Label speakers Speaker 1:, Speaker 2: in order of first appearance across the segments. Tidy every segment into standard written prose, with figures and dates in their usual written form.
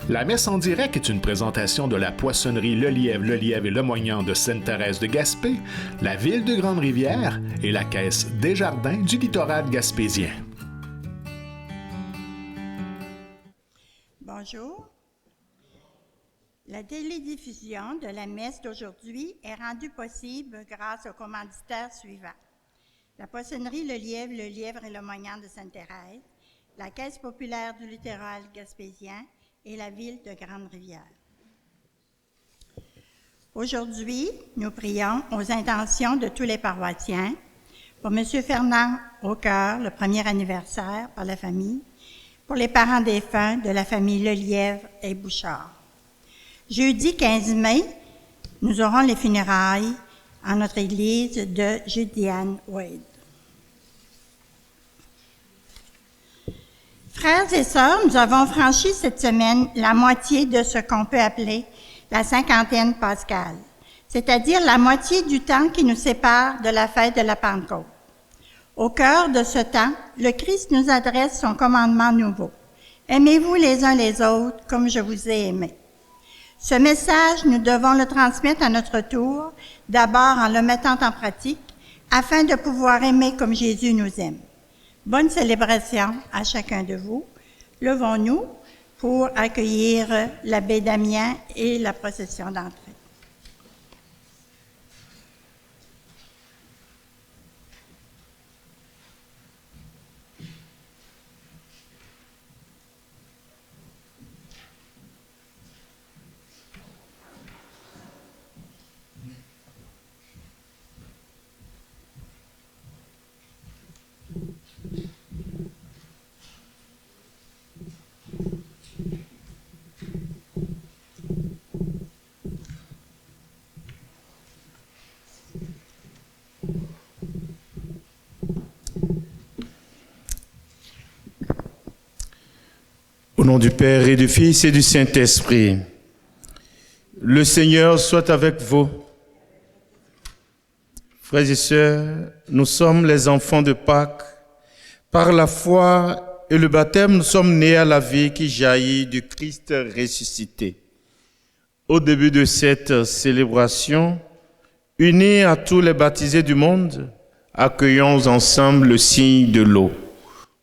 Speaker 1: La messe en direct est une présentation de la poissonnerie Le Lièvre et Lemoignant de Sainte-Thérèse de Gaspé, la ville de Grande-Rivière et la caisse Desjardins du littoral gaspésien.
Speaker 2: Bonjour. La télédiffusion de la messe d'aujourd'hui est rendue possible grâce aux commanditaires suivants. La poissonnerie Le Lièvre et Lemoignant de Sainte-Thérèse, la Caisse populaire du littoral gaspésien et la ville de Grande-Rivière. Aujourd'hui, nous prions aux intentions de tous les paroissiens, pour M. Fernand Aucoeur, le premier anniversaire par la famille, pour les parents défunts de la famille Le Lièvre et Bouchard. Jeudi 15 mai, nous aurons les funérailles en notre église de Judiane Wade. Frères et sœurs, nous avons franchi cette semaine la moitié de ce qu'on peut appeler la cinquantaine pascale, c'est-à-dire la moitié du temps qui nous sépare de la fête de la Pentecôte. Au cœur de ce temps, le Christ nous adresse son commandement nouveau. Aimez-vous les uns les autres comme je vous ai aimés. Ce message, nous devons le transmettre à notre tour, d'abord en le mettant en pratique, afin de pouvoir aimer comme Jésus nous aime. Bonne célébration à chacun de vous. Levons-nous pour accueillir l'abbé Damien et la procession d'entrée.
Speaker 3: Au nom du Père et du Fils et du Saint-Esprit, le Seigneur soit avec vous. Frères et sœurs, nous sommes les enfants de Pâques. Par la foi et le baptême, nous sommes nés à la vie qui jaillit du Christ ressuscité. Au début de cette célébration, unis à tous les baptisés du monde, accueillons ensemble le signe de l'eau.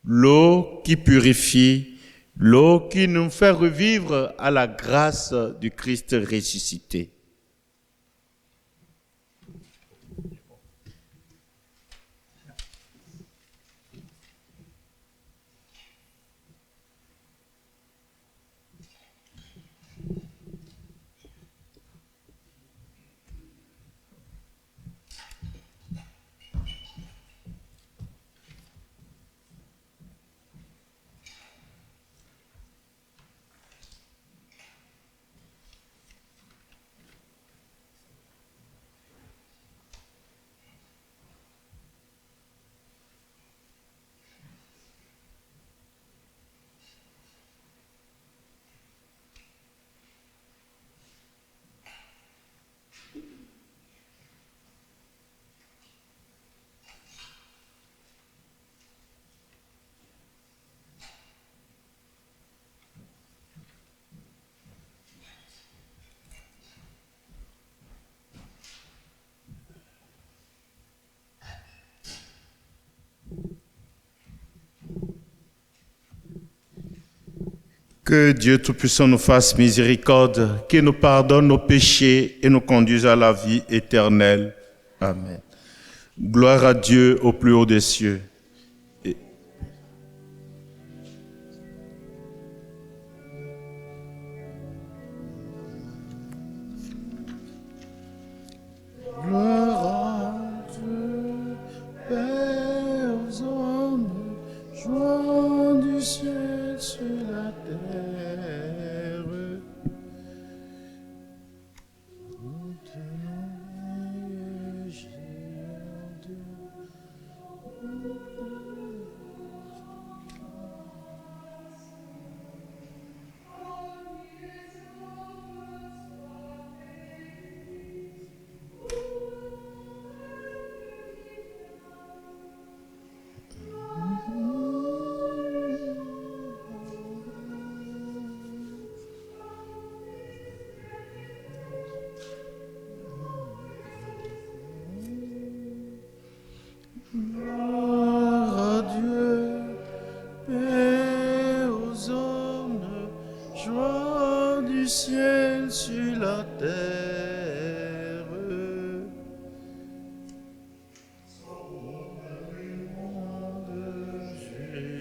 Speaker 3: L'eau qui purifie, l'eau qui nous fait revivre à la grâce du Christ ressuscité. Que Dieu Tout-Puissant nous fasse miséricorde, qu'il nous pardonne nos péchés et nous conduise à la vie éternelle. Amen. Gloire à Dieu au plus haut des cieux. Gloire à Dieu, Père aux hommes, joie du ciel sur la terre. Maintenant, Jésus, joie du ciel sur la terre.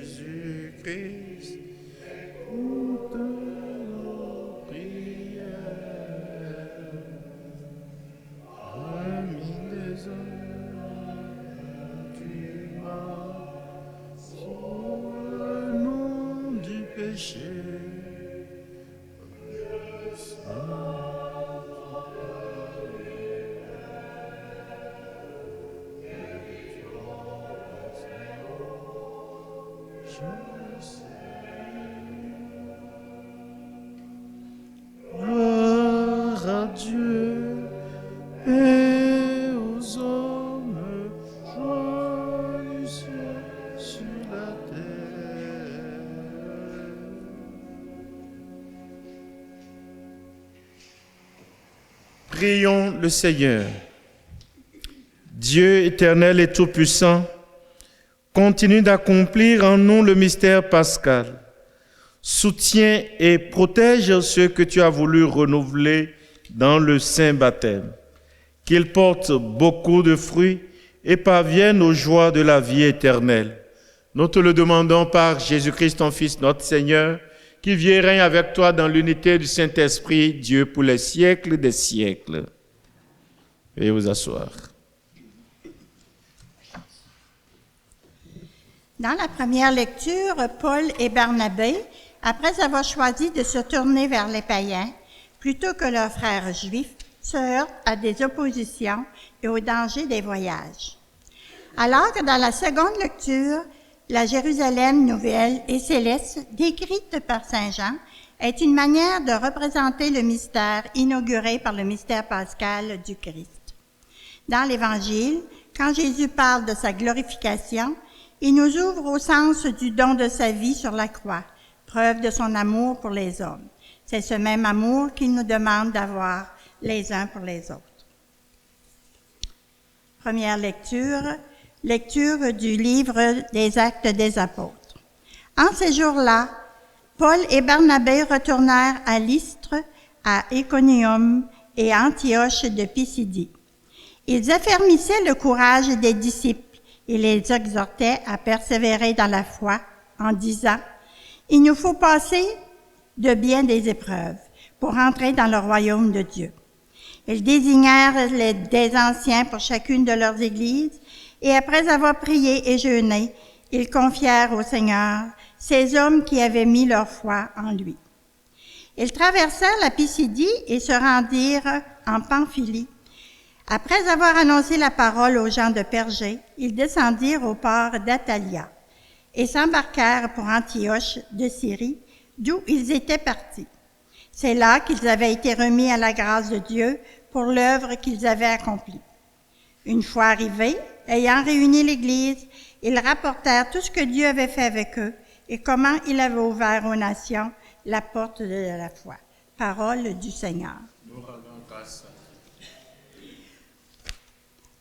Speaker 3: Jésus-Christ, écoute nos prières. Ami des hommes, tu m'as sauvé le nom du péché. Gloire à Dieu et aux hommes, joie du ciel sur la terre. Prions le Seigneur. Dieu éternel et tout-puissant, continue d'accomplir en nous le mystère pascal. Soutiens et protège ceux que tu as voulu renouveler dans le saint baptême, qu'ils portent beaucoup de fruits et parviennent aux joies de la vie éternelle. Nous te le demandons par Jésus-Christ, ton Fils, notre Seigneur, qui vit et règne avec toi dans l'unité du Saint-Esprit, Dieu pour les siècles des siècles. Veuillez vous asseoir.
Speaker 2: Dans la première lecture, Paul et Barnabé, après avoir choisi de se tourner vers les païens, plutôt que leurs frères juifs, se heurtent à des oppositions et aux dangers des voyages. Alors que dans la seconde lecture, la Jérusalem nouvelle et céleste, décrite par saint Jean, est une manière de représenter le mystère inauguré par le mystère pascal du Christ. Dans l'Évangile, quand Jésus parle de sa glorification, il nous ouvre au sens du don de sa vie sur la croix, preuve de son amour pour les hommes. C'est ce même amour qu'il nous demande d'avoir les uns pour les autres. Première lecture, lecture du livre des Actes des Apôtres. En ces jours-là, Paul et Barnabé retournèrent à Lystre, à Iconium et à Antioche de Pisidie. Ils affermissaient le courage des disciples et les exhortaient à persévérer dans la foi en disant « Il nous faut passer de bien des épreuves pour entrer dans le royaume de Dieu. » Ils désignèrent des anciens pour chacune de leurs églises et après avoir prié et jeûné, ils confièrent au Seigneur ces hommes qui avaient mis leur foi en lui. Ils traversèrent la Pisidie et se rendirent en Pamphylie. Après avoir annoncé la parole aux gens de Pergé, ils descendirent au port d'Attalia et s'embarquèrent pour Antioche de Syrie, d'où ils étaient partis. C'est là qu'ils avaient été remis à la grâce de Dieu pour l'œuvre qu'ils avaient accomplie. Une fois arrivés, ayant réuni l'Église, ils rapportèrent tout ce que Dieu avait fait avec eux et comment il avait ouvert aux nations la porte de la foi. Parole du Seigneur.
Speaker 3: Nous rendons grâce.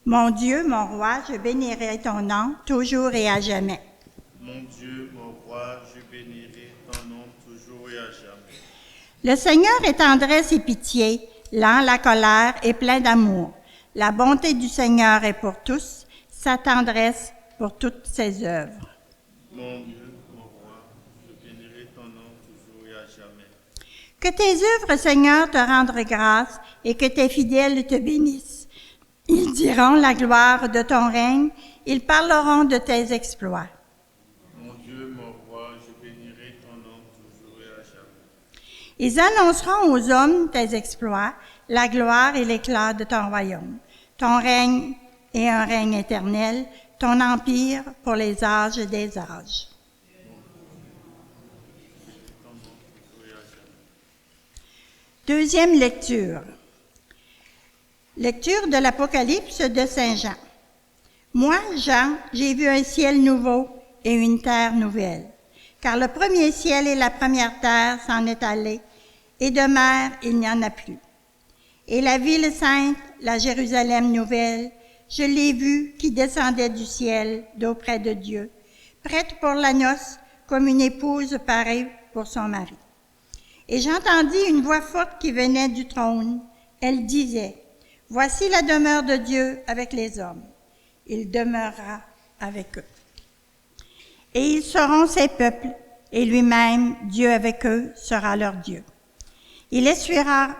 Speaker 2: Mon Dieu, mon roi, je bénirai ton nom, toujours et à jamais.
Speaker 3: Mon Dieu, mon roi, je bénirai ton nom toujours et à jamais.
Speaker 2: Le Seigneur est tendresse et pitié, lent la colère et plein d'amour. La bonté du Seigneur est pour tous, sa tendresse pour toutes ses œuvres.
Speaker 3: Mon Dieu, mon roi, je bénirai ton nom toujours et à jamais.
Speaker 2: Que tes œuvres, Seigneur, te rendent grâce et que tes fidèles te bénissent. Ils diront la gloire de ton règne, ils parleront de tes exploits.
Speaker 3: Mon Dieu, mon roi, je bénirai ton nom toujours et à jamais.
Speaker 2: Ils annonceront aux hommes tes exploits, la gloire et l'éclat de ton royaume. Ton règne est un règne éternel, ton empire pour les âges des âges. Deuxième lecture. Lecture de l'Apocalypse de Saint Jean. Moi, Jean, j'ai vu un ciel nouveau et une terre nouvelle, car le premier ciel et la première terre s'en est allé, et de mer il n'y en a plus. Et la ville sainte, la Jérusalem nouvelle, je l'ai vue qui descendait du ciel d'auprès de Dieu, prête pour la noce comme une épouse parée pour son mari. Et j'entendis une voix forte qui venait du trône. Elle disait, « Voici la demeure de Dieu avec les hommes. Il demeurera avec eux. Et ils seront ses peuples, et lui-même, Dieu avec eux, sera leur Dieu. Il essuiera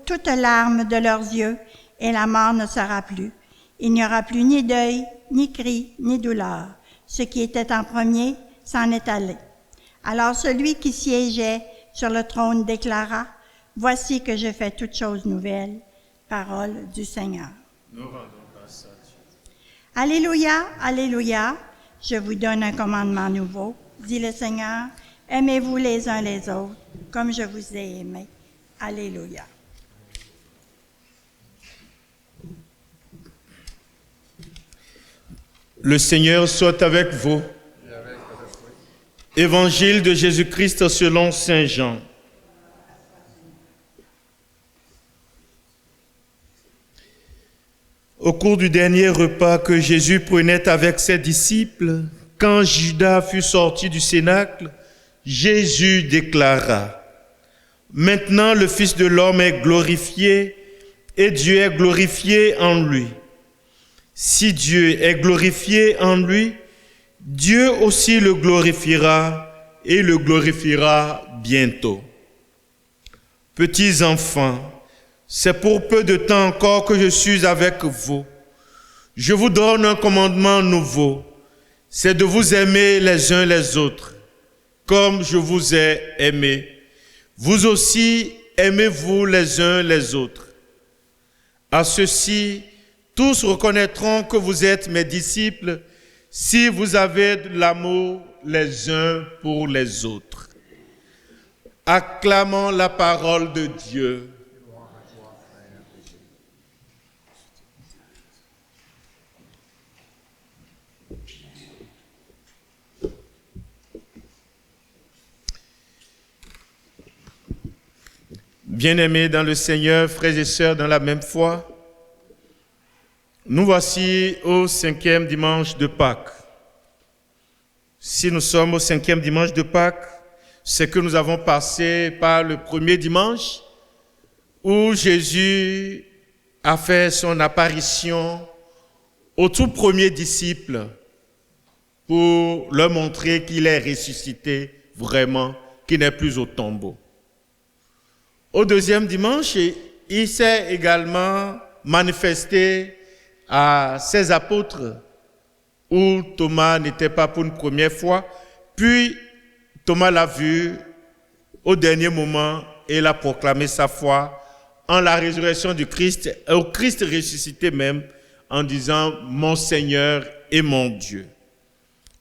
Speaker 2: toute larme de leurs yeux, et la mort ne sera plus. Il n'y aura plus ni deuil, ni cri, ni douleur. Ce qui était en premier s'en est allé. Alors celui qui siégeait sur le trône déclara, « Voici que je fais toutes choses nouvelles. » Parole du Seigneur.
Speaker 3: Nous rendons grâce à Dieu.
Speaker 2: Alléluia, alléluia. Je vous donne un commandement nouveau, dit le Seigneur. Aimez-vous les uns les autres, comme je vous ai aimés. Alléluia.
Speaker 3: Le Seigneur soit avec vous. Évangile de Jésus-Christ selon saint Jean. Au cours du dernier repas que Jésus prenait avec ses disciples, quand Judas fut sorti du cénacle, Jésus déclara, « Maintenant le Fils de l'homme est glorifié et Dieu est glorifié en lui. Si Dieu est glorifié en lui, Dieu aussi le glorifiera et le glorifiera bientôt. Petits enfants, c'est pour peu de temps encore que je suis avec vous. Je vous donne un commandement nouveau, c'est de vous aimer les uns les autres, comme je vous ai aimés. Vous aussi, aimez-vous les uns les autres. À ceci, tous reconnaîtront que vous êtes mes disciples si vous avez de l'amour les uns pour les autres. Acclamons la parole de Dieu. Bien-aimés dans le Seigneur, frères et sœurs dans la même foi, nous voici au 5e dimanche de Pâques. Si nous sommes au 5e dimanche de Pâques, c'est que nous avons passé par le premier dimanche où Jésus a fait son apparition aux tout premiers disciples pour leur montrer qu'il est ressuscité vraiment, qu'il n'est plus au tombeau. Au deuxième dimanche, il s'est également manifesté à ses apôtres, où Thomas n'était pas pour une première fois, puis Thomas l'a vu au dernier moment et il a proclamé sa foi en la résurrection du Christ, et au Christ ressuscité même, en disant « Mon Seigneur et mon Dieu ».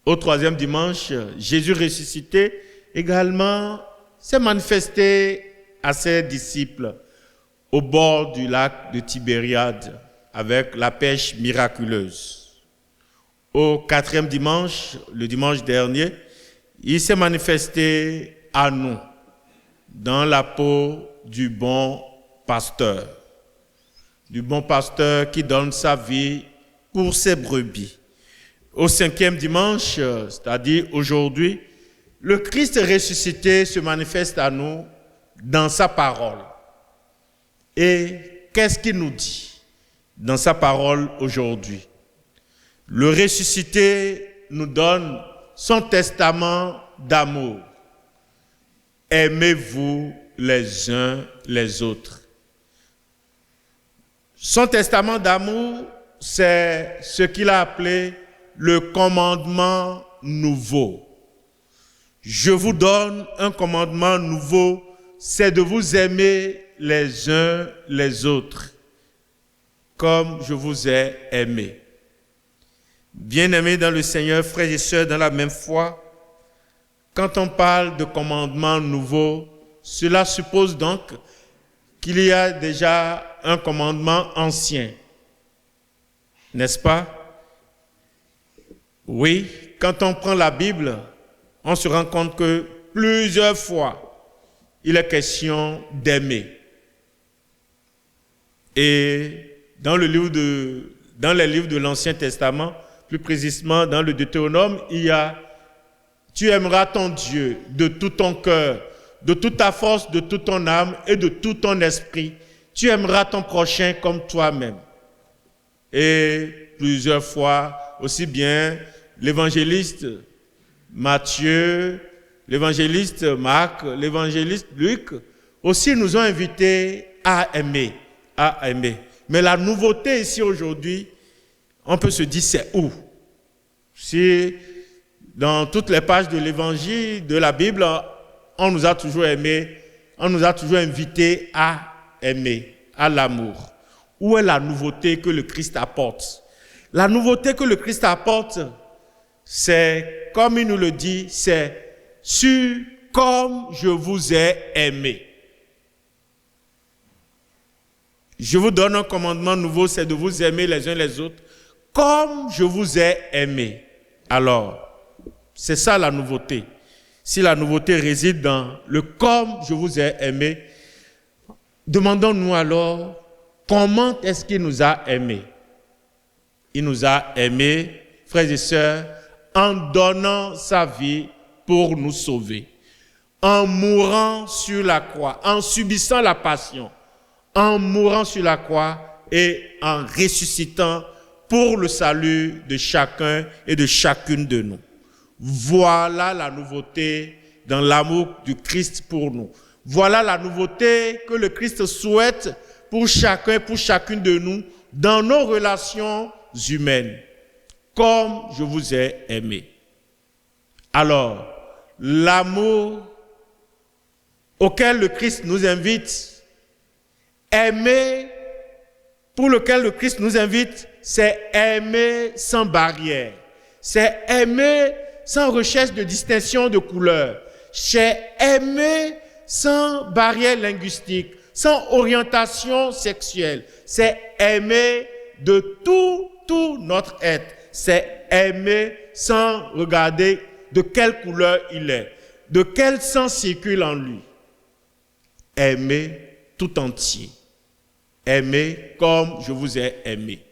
Speaker 3: Au troisième dimanche, Jésus ressuscité également s'est manifesté à ses disciples au bord du lac de Tibériade avec la pêche miraculeuse. Au quatrième dimanche, le dimanche dernier, il s'est manifesté à nous dans la peau du bon pasteur qui donne sa vie pour ses brebis. Au cinquième dimanche, c'est-à-dire aujourd'hui, le Christ ressuscité se manifeste à nous dans sa parole. Et qu'est-ce qu'il nous dit dans sa parole aujourd'hui? Le ressuscité nous donne son testament d'amour. Aimez-vous les uns les autres. Son testament d'amour, c'est ce qu'il a appelé le commandement nouveau. Je vous donne un commandement nouveau, c'est de vous aimer les uns les autres, comme je vous ai aimé. Bien-aimés dans le Seigneur, frères et sœurs dans la même foi, quand on parle de commandement nouveau, cela suppose donc qu'il y a déjà un commandement ancien, n'est-ce pas? Oui, quand on prend la Bible, on se rend compte que plusieurs fois, il est question d'aimer. Et dans les livres de l'Ancien Testament, plus précisément dans le Deutéronome, il y a « Tu aimeras ton Dieu de tout ton cœur, de toute ta force, de toute ton âme et de tout ton esprit. Tu aimeras ton prochain comme toi-même. Et plusieurs fois, aussi bien l'évangéliste Matthieu, l'évangéliste Marc, l'évangéliste Luc, aussi nous ont invités à aimer, à aimer. Mais la nouveauté ici aujourd'hui, on peut se dire c'est où? Si dans toutes les pages de l'évangile, de la Bible, on nous a toujours aimé, on nous a toujours invités à aimer, à l'amour. Où est la nouveauté que le Christ apporte? La nouveauté que le Christ apporte, c'est, comme il nous le dit, c'est « sur comme je vous ai aimé ». Je vous donne un commandement nouveau, c'est de vous aimer les uns les autres, comme je vous ai aimé. Alors, c'est ça la nouveauté. Si la nouveauté réside dans le « comme je vous ai aimé », demandons-nous alors, comment est-ce qu'il nous a aimés? Il nous a aimés, frères et sœurs, en donnant sa vie pour nous sauver, en mourant sur la croix, en subissant la passion, en mourant sur la croix et en ressuscitant pour le salut de chacun et de chacune de nous. Voilà la nouveauté dans l'amour du Christ pour nous. Voilà la nouveauté que le Christ souhaite pour chacun et pour chacune de nous dans nos relations humaines. Comme je vous ai aimé. Alors, l'amour auquel le Christ nous invite, aimer pour lequel le Christ nous invite, c'est aimer sans barrière. C'est aimer sans recherche de distinction de couleur. C'est aimer sans barrière linguistique, sans orientation sexuelle. C'est aimer de tout notre être. C'est aimer sans regarder de quelle couleur il est, de quel sang circule en lui. Aimer tout entier. Aimer comme je vous ai aimé.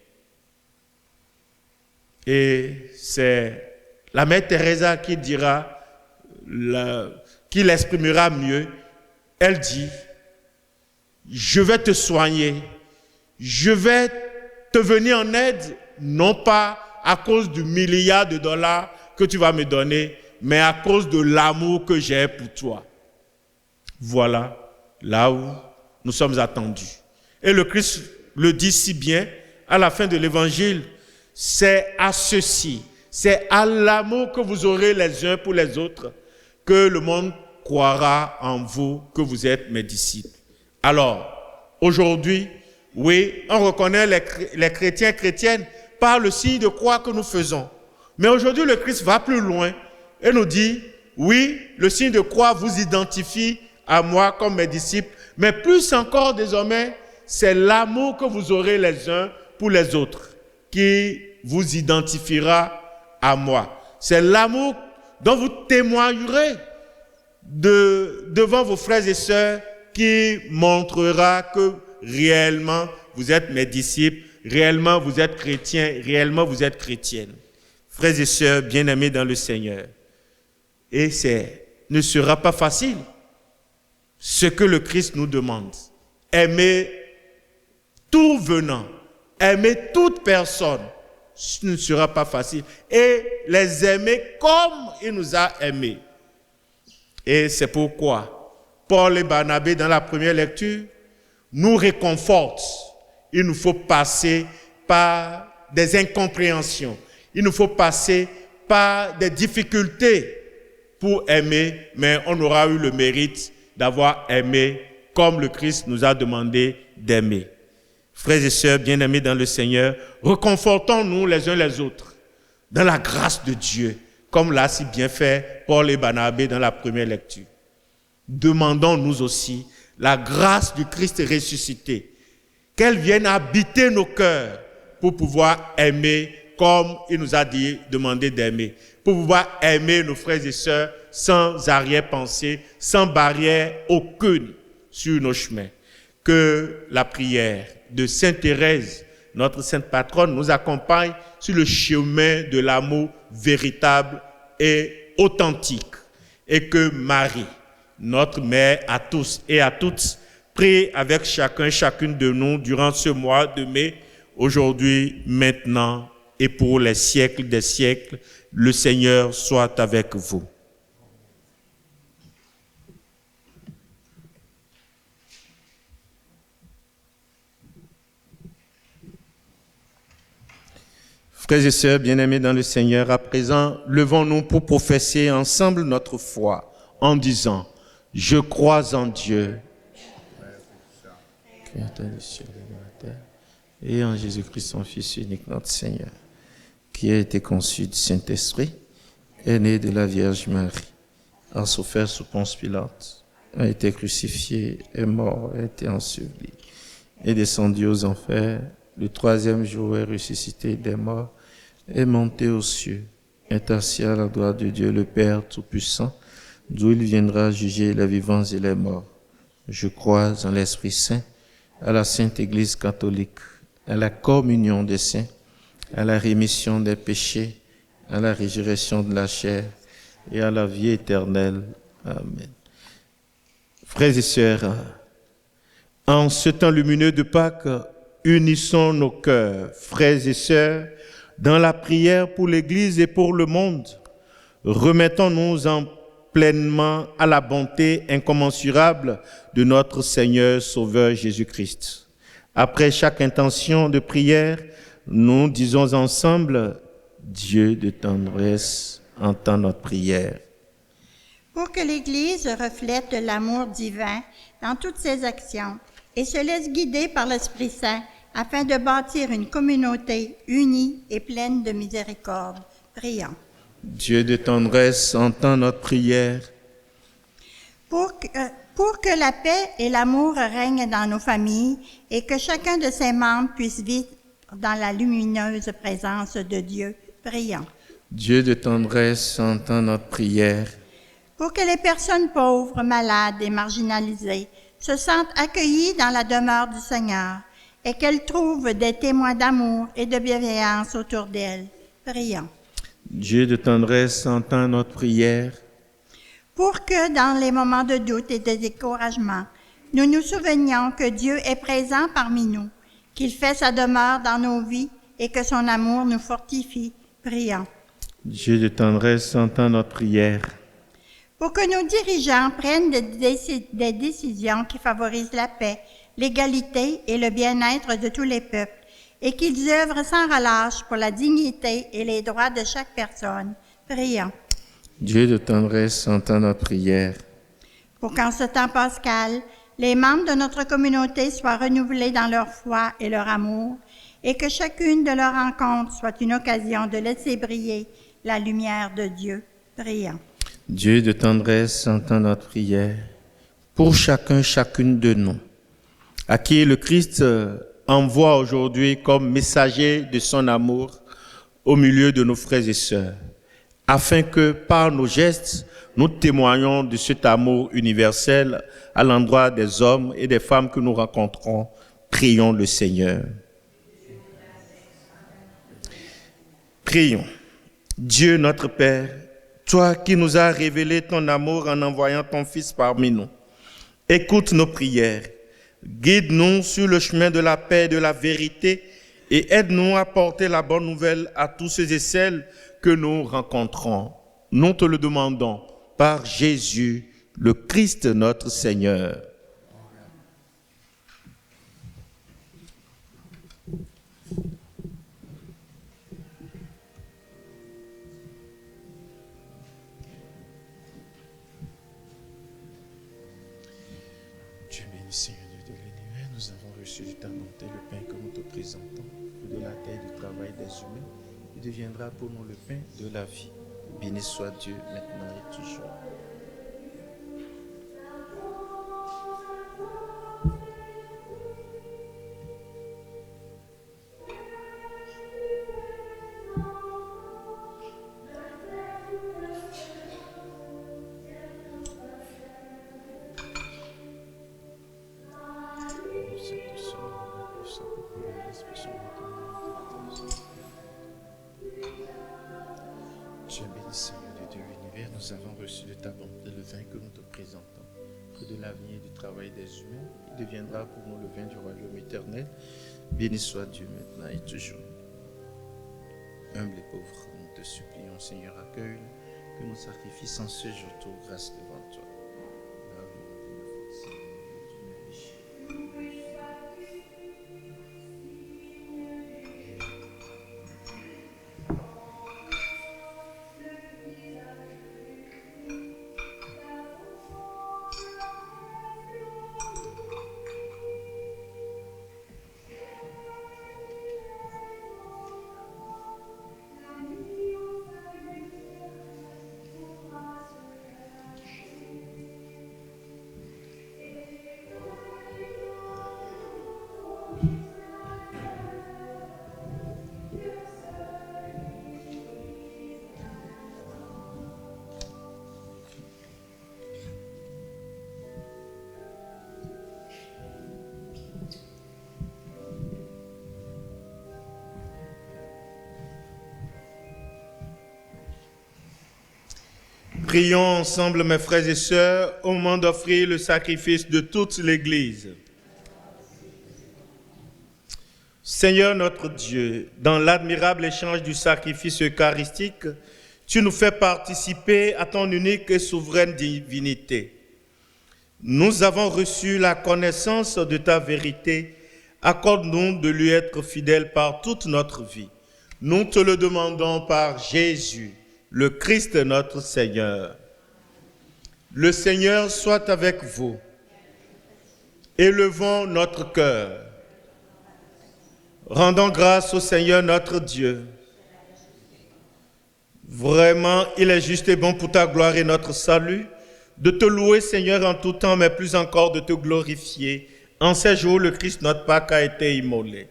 Speaker 3: Et c'est la mère Teresa qui dira, qui l'exprimera mieux. Elle dit, je vais te soigner, je vais te venir en aide, non pas à cause du milliard de dollars que tu vas me donner, mais à cause de l'amour que j'ai pour toi. Voilà là où nous sommes attendus. Et le Christ le dit si bien à la fin de l'évangile, c'est à ceci, c'est à l'amour que vous aurez les uns pour les autres que le monde croira en vous, que vous êtes mes disciples. Alors, aujourd'hui, oui, on reconnaît les chrétiens et chrétiennes par le signe de croix que nous faisons. Mais aujourd'hui, le Christ va plus loin et nous dit, oui, le signe de croix vous identifie à moi comme mes disciples, mais plus encore désormais, c'est l'amour que vous aurez les uns pour les autres qui vous identifiera à moi. C'est l'amour dont vous témoignerez devant vos frères et sœurs qui montrera que réellement vous êtes mes disciples, réellement vous êtes chrétiens, réellement vous êtes chrétiennes. Frères et sœurs bien-aimés dans le Seigneur. Et ne sera pas facile ce que le Christ nous demande. Aimer tout venant, aimer toute personne, ce ne sera pas facile. Et les aimer comme il nous a aimés. Et c'est pourquoi Paul et Barnabé, dans la première lecture, nous réconfortent. Il nous faut passer par des incompréhensions. Il nous faut passer par des difficultés pour aimer, mais on aura eu le mérite d'avoir aimé comme le Christ nous a demandé d'aimer. Frères et sœurs bien-aimés dans le Seigneur, reconfortons-nous les uns les autres dans la grâce de Dieu, comme l'a si bien fait Paul et Barnabé dans la première lecture. Demandons-nous aussi la grâce du Christ ressuscité, qu'elle vienne habiter nos cœurs pour pouvoir aimer comme il nous a demandé d'aimer, pour pouvoir aimer nos frères et sœurs sans arrière-pensée, sans barrière aucune sur nos chemins. Que la prière de Sainte Thérèse, notre sainte patronne, nous accompagne sur le chemin de l'amour véritable et authentique. Et que Marie, notre Mère, à tous et à toutes, prie avec chacune de nous durant ce mois de mai, aujourd'hui, maintenant et pour les siècles des siècles. Le Seigneur soit avec vous. Frères et sœurs bien-aimés dans le Seigneur, à présent, levons-nous pour professer ensemble notre foi en disant « Je crois en Dieu, Créateur des cieux et de la terre, et en Jésus-Christ, son Fils unique, notre Seigneur, qui a été conçu du Saint-Esprit, est né de la Vierge Marie, a souffert sous Ponce Pilate, a été crucifié, est mort, a été enseveli, est descendu aux enfers, le troisième jour est ressuscité des morts, est monté aux cieux, est assis à la droite de Dieu le Père Tout-Puissant, d'où il viendra juger les vivants et les morts. Je crois en l'Esprit Saint, à la Sainte Église catholique, à la communion des saints, à la rémission des péchés, à la résurrection de la chair et à la vie éternelle. Amen. Frères et sœurs, en ce temps lumineux de Pâques, unissons nos cœurs, frères et sœurs, dans la prière pour l'Église et pour le monde. Remettons-nous pleinement à la bonté incommensurable de notre Seigneur Sauveur Jésus-Christ. Après chaque intention de prière, nous disons ensemble, Dieu de tendresse, entend notre prière.
Speaker 2: Pour que l'Église reflète l'amour divin dans toutes ses actions et se laisse guider par l'Esprit Saint afin de bâtir une communauté unie et pleine de miséricorde. Prions.
Speaker 3: Dieu de tendresse, entend notre prière.
Speaker 2: Pour que la paix et l'amour règnent dans nos familles et que chacun de ses membres puisse vivre dans la lumineuse présence de Dieu. Prions.
Speaker 3: Dieu de tendresse, entend notre prière.
Speaker 2: Pour que les personnes pauvres, malades et marginalisées se sentent accueillies dans la demeure du Seigneur et qu'elles trouvent des témoins d'amour et de bienveillance autour d'elles. Prions.
Speaker 3: Dieu de tendresse, entend notre prière.
Speaker 2: Pour que, dans les moments de doute et de découragement, nous nous souvenions que Dieu est présent parmi nous, qu'il fait sa demeure dans nos vies et que son amour nous fortifie. Prions.
Speaker 3: Dieu de tendresse, entend notre prière.
Speaker 2: Pour que nos dirigeants prennent des décisions qui favorisent la paix, l'égalité et le bien-être de tous les peuples, et qu'ils œuvrent sans relâche pour la dignité et les droits de chaque personne. Prions.
Speaker 3: Dieu de tendresse, entend notre prière.
Speaker 2: Pour qu'en ce temps pascal, les membres de notre communauté soient renouvelés dans leur foi et leur amour, et que chacune de leurs rencontres soit une occasion de laisser briller la lumière de Dieu. Prions.
Speaker 3: Dieu de tendresse, entend notre prière. Pour chacune de nous, à qui le Christ envoie aujourd'hui comme messager de son amour au milieu de nos frères et sœurs, afin que par nos gestes, nous témoignons de cet amour universel à l'endroit des hommes et des femmes que nous rencontrons. Prions le Seigneur. Prions. Dieu notre Père, toi qui nous as révélé ton amour en envoyant ton Fils parmi nous, écoute nos prières. Guide-nous sur le chemin de la paix et de la vérité et aide-nous à porter la bonne nouvelle à tous ceux et celles que nous rencontrons. Nous te le demandons par Jésus, le Christ notre Seigneur. Dieu béni, Seigneur Dieu de l'univers, nous avons reçu de ta bonté le pain que nous te présentons, fruit de la terre et du travail des humains, il deviendra pour nous le pain de la vie. Béni soit Dieu maintenant et toujours. Dieu béni, Seigneur Dieu de l'univers, nous nous avons reçu de ta bonté le vin que nous te présentons. Fruit de l'avenir et du travail des humains, il deviendra pour nous le vin du royaume éternel. Béni soit Dieu maintenant et toujours. Humble et pauvre, nous te supplions, Seigneur, accueille que nos sacrifices en ce jour trouvent grâce devant toi. Prions ensemble, mes frères et sœurs, au moment d'offrir le sacrifice de toute l'Église. Seigneur notre Dieu, dans l'admirable échange du sacrifice eucharistique, tu nous fais participer à ton unique et souveraine divinité. Nous avons reçu la connaissance de ta vérité. Accorde-nous de lui être fidèles par toute notre vie. Nous te le demandons par Jésus, le Christ notre Seigneur. Le Seigneur soit avec vous. Élevons notre cœur. Rendons grâce au Seigneur notre Dieu. Vraiment, il est juste et bon pour ta gloire et notre salut, de te louer, Seigneur, en tout temps, mais plus encore de te glorifier. En ces jours, le Christ, notre Pâque, a été immolé.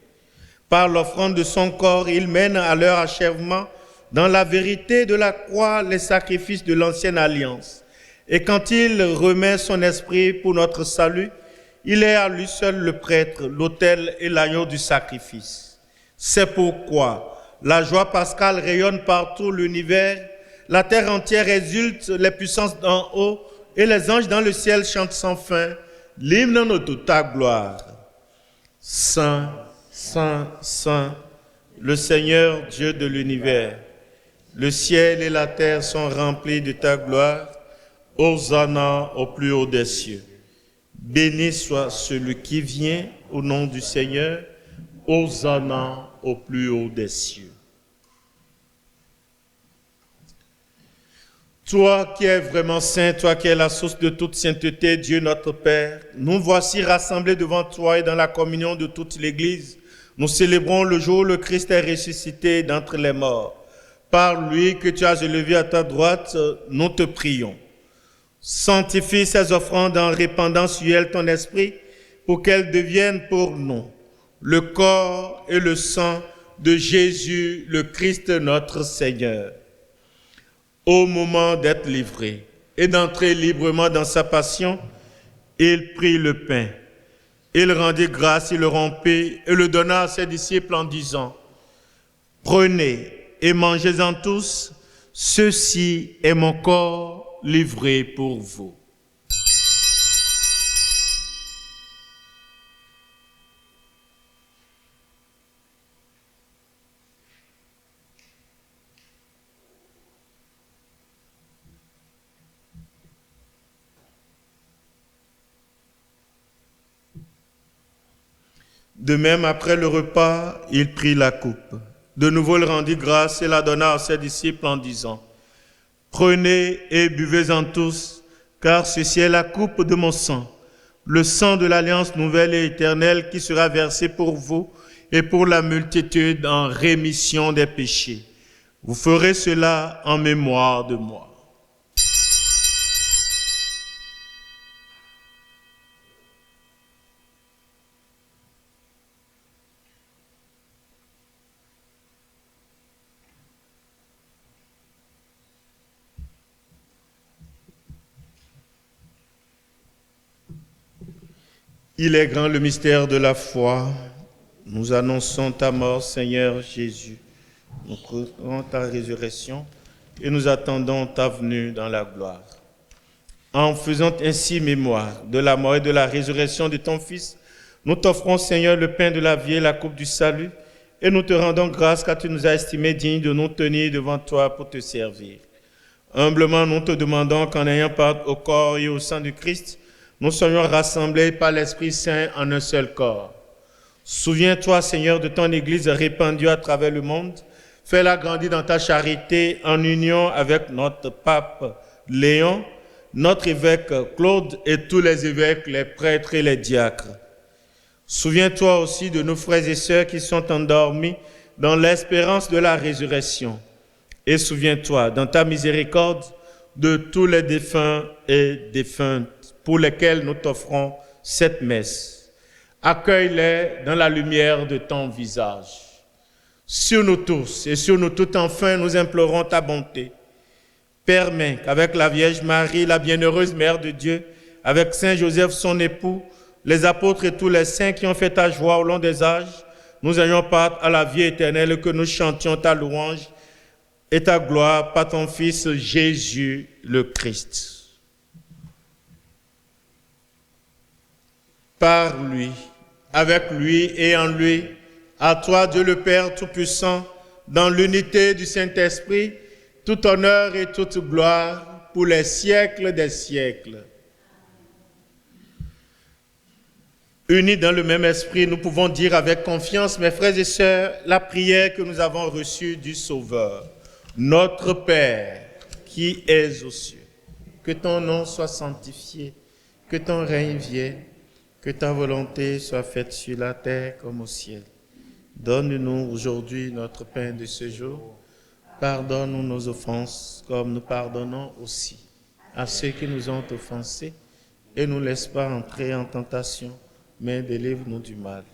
Speaker 3: Par l'offrande de son corps, il mène à leur achèvement dans la vérité de la croix les sacrifices de l'ancienne alliance. Et quand il remet son esprit pour notre salut, il est à lui seul le prêtre, l'autel et l'agneau du sacrifice. C'est pourquoi la joie pascale rayonne par tout l'univers, la terre entière exulte, les puissances d'en haut et les anges dans le ciel chantent sans fin l'hymne de toute ta gloire. Saint, Saint, Saint, le Seigneur Dieu de l'univers. Le ciel et la terre sont remplis de ta gloire. Hosanna au plus haut des cieux. Béni soit celui qui vient au nom du Seigneur. Hosanna au plus haut des cieux. Toi qui es vraiment saint, toi qui es la source de toute sainteté, Dieu notre Père, nous voici rassemblés devant toi et dans la communion de toute l'Église. Nous célébrons le jour où le Christ est ressuscité d'entre les morts. Par lui que tu as élevé à ta droite, nous te prions. Sanctifie ces offrandes en répandant sur elles ton esprit pour qu'elles deviennent pour nous le corps et le sang de Jésus, le Christ notre Seigneur. Au moment d'être livré et d'entrer librement dans sa passion, il prit le pain. Il rendit grâce, il le rompit et le donna à ses disciples en disant : « Prenez et mangez-en tous, ceci est mon corps livré pour vous. » De même, après le repas, il prit la coupe. De nouveau, il rendit grâce et la donna à ses disciples en disant : « Prenez et buvez-en tous, car ceci est la coupe de mon sang, le sang de l'alliance nouvelle et éternelle qui sera versé pour vous et pour la multitude en rémission des péchés. Vous ferez cela en mémoire de moi. » Il est grand le mystère de la foi. Nous annonçons ta mort, Seigneur Jésus. Nous croyons ta résurrection et nous attendons ta venue dans la gloire. En faisant ainsi mémoire de la mort et de la résurrection de ton Fils, nous t'offrons, Seigneur, le pain de la vie et la coupe du salut, et nous te rendons grâce car tu nous as estimés dignes de nous tenir devant toi pour te servir. Humblement, nous te demandons qu'en ayant part au corps et au sang du Christ, nous soyons rassemblés par l'Esprit Saint en un seul corps. Souviens-toi, Seigneur, de ton Église répandue à travers le monde. Fais-la grandir dans ta charité en union avec notre pape Léon, notre évêque Claude et tous les évêques, les prêtres et les diacres. Souviens-toi aussi de nos frères et sœurs qui sont endormis dans l'espérance de la résurrection. Et souviens-toi, dans ta miséricorde, de tous les défunts et défuntes pour lesquels nous t'offrons cette messe. Accueille-les dans la lumière de ton visage. Sur nous tous et sur nous toutes, enfin, nous implorons ta bonté. Permets qu'avec la Vierge Marie, la bienheureuse Mère de Dieu, avec Saint Joseph, son époux, les apôtres et tous les saints qui ont fait ta joie au long des âges, nous ayons part à la vie éternelle et que nous chantions ta louange et ta gloire par ton Fils Jésus le Christ. Par lui, avec lui et en lui, à toi Dieu le Père Tout-Puissant, dans l'unité du Saint-Esprit, tout honneur et toute gloire pour les siècles des siècles. Unis dans le même esprit, nous pouvons dire avec confiance, mes frères et sœurs, la prière que nous avons reçue du Sauveur. Notre Père, qui es aux cieux, que ton nom soit sanctifié, que ton règne vienne, que ta volonté soit faite sur la terre comme au ciel. Donne-nous aujourd'hui notre pain de ce jour. Pardonne-nous nos offenses, comme nous pardonnons aussi à ceux qui nous ont offensés, et ne nous laisse pas entrer en tentation, mais délivre-nous du mal.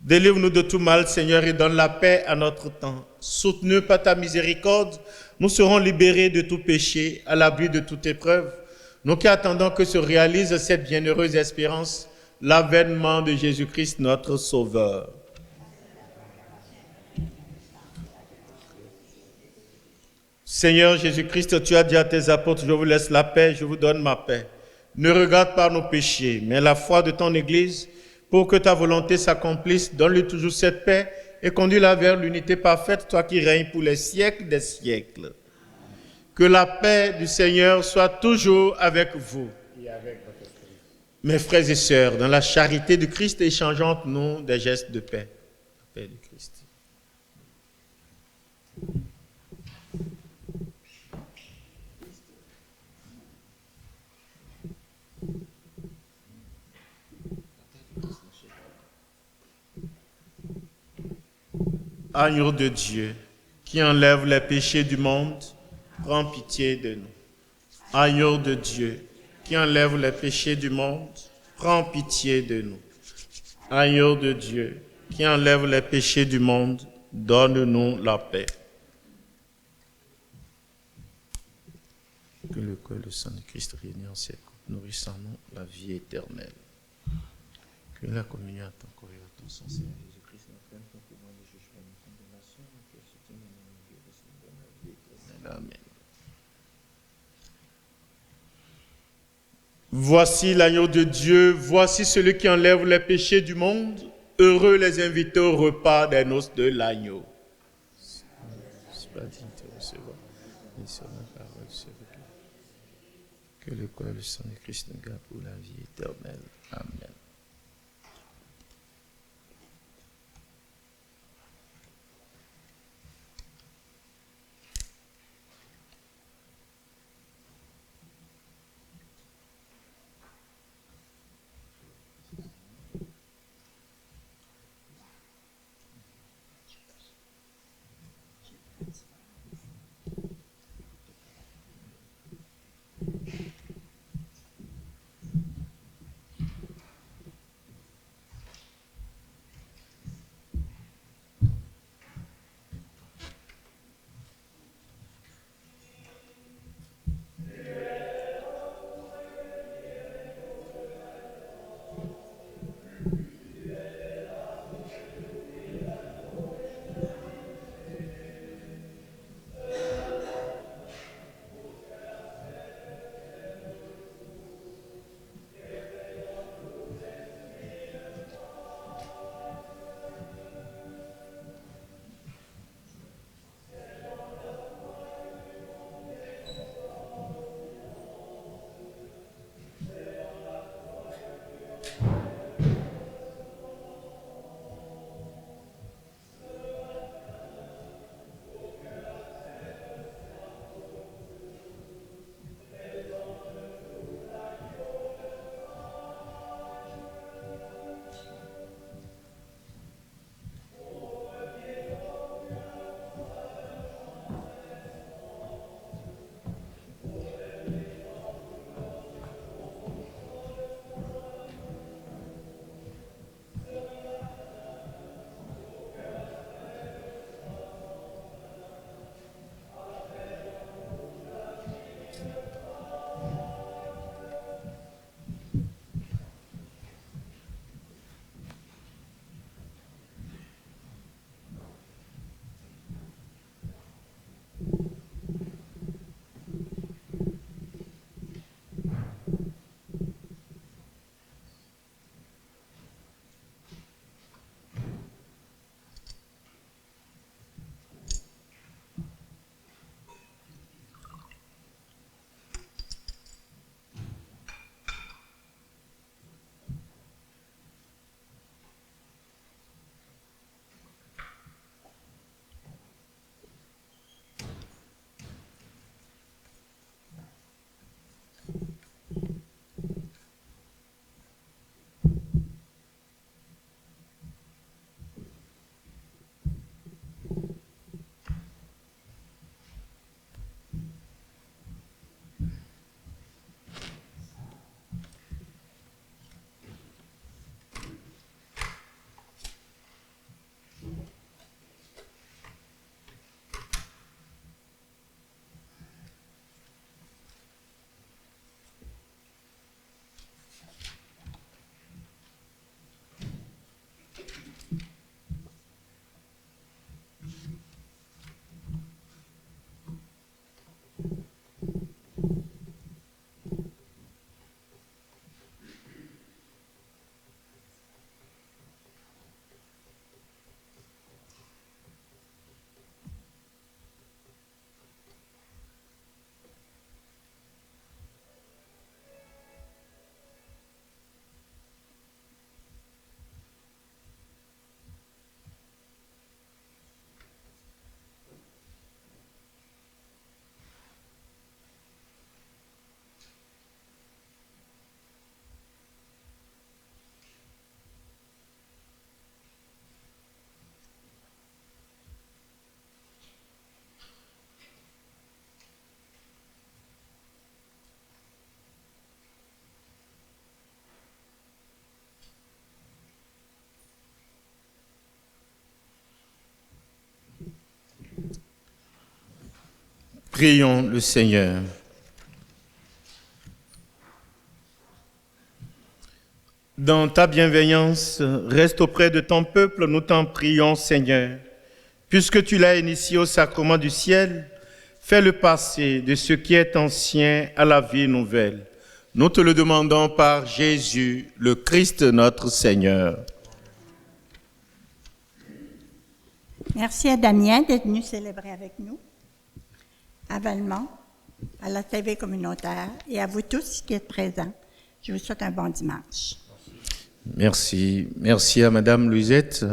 Speaker 3: Délivre-nous de tout mal, Seigneur, et donne la paix à notre temps. Soutenus par ta miséricorde, nous serons libérés de tout péché, à l'abri de toute épreuve. Nous qui attendons que se réalise cette bienheureuse espérance, l'avènement de Jésus-Christ, notre Sauveur. Seigneur Jésus-Christ, tu as dit à tes apôtres, je vous laisse la paix, je vous donne ma paix. Ne regarde pas nos péchés, mais la foi de ton Église, pour que ta volonté s'accomplisse. Donne-lui toujours cette paix et conduis-la vers l'unité parfaite, toi qui règnes pour les siècles des siècles. Que la paix du Seigneur soit toujours avec vous. Et avec votre esprit. Mes frères et sœurs, dans la charité du Christ, échangeons entre nous des gestes de paix. La paix du Christ. Agneau de Dieu, qui enlève les péchés du monde, prends pitié de nous. Agneau de Dieu, qui enlève les péchés du monde, prends pitié de nous. Agneau de Dieu, qui enlève les péchés du monde, donne-nous la paix. Que le corps et le sang de Christ réunis en cette coupe nourrissent en nous la vie éternelle. Que la communion à ton corps et à ton sang, Seigneur Jésus-Christ, nous prenne ton pouvoir de jugement et de condamnation, et que ce qui nous donne la vie éternelle. Amen. Voici l'agneau de Dieu, voici celui qui enlève les péchés du monde. Heureux les invités au repas des noces de l'agneau. C'est pas digne de recevoir, mais sur la parole se recule. Que le corps et le sang de Christ nous garde pour la vie éternelle. Amen. Prions le Seigneur. Dans ta bienveillance, reste auprès de ton peuple, nous t'en prions, Seigneur. Puisque tu l'as initié au sacrement du ciel, fais-le passer de ce qui est ancien à la vie nouvelle. Nous te le demandons par Jésus, le Christ notre Seigneur.
Speaker 2: Merci à Damien d'être venu célébrer avec nous, à Valmont, à la TV communautaire et à vous tous qui êtes présents. Je vous souhaite un bon dimanche.
Speaker 3: Merci. Merci à Madame Louisette.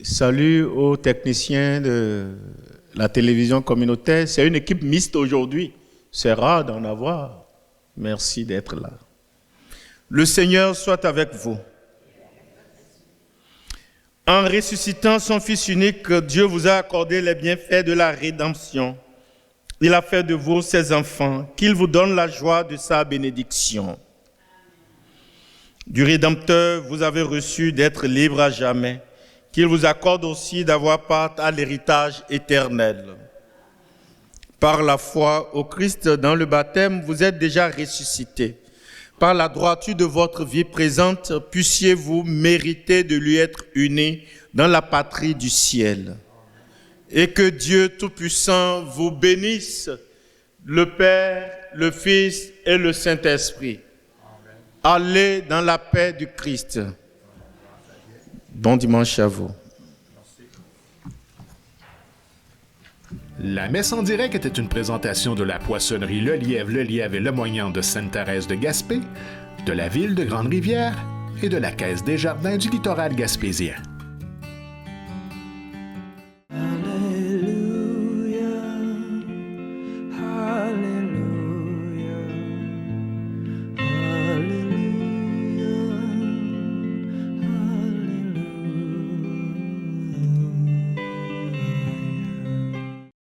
Speaker 3: Salut aux techniciens de la télévision communautaire. C'est une équipe mixte aujourd'hui. C'est rare d'en avoir. Merci d'être là. Le Seigneur soit avec vous. En ressuscitant son Fils unique, Dieu vous a accordé les bienfaits de la rédemption. Il a fait de vous ses enfants, qu'il vous donne la joie de sa bénédiction. Du Rédempteur, vous avez reçu d'être libre à jamais, qu'il vous accorde aussi d'avoir part à l'héritage éternel. Par la foi au Christ dans le baptême, vous êtes déjà ressuscités. Par la droiture de votre vie présente, puissiez-vous mériter de lui être unis dans la patrie du ciel. Et que Dieu Tout-Puissant vous bénisse, le Père, le Fils et le Saint-Esprit. Allez dans la paix du Christ. Bon dimanche à vous.
Speaker 1: La messe en direct était une présentation de la poissonnerie Le Lièvre et Le Moignant de Sainte-Thérèse de Gaspé, de la ville de Grande-Rivière et de la Caisse des Jardins du littoral gaspésien.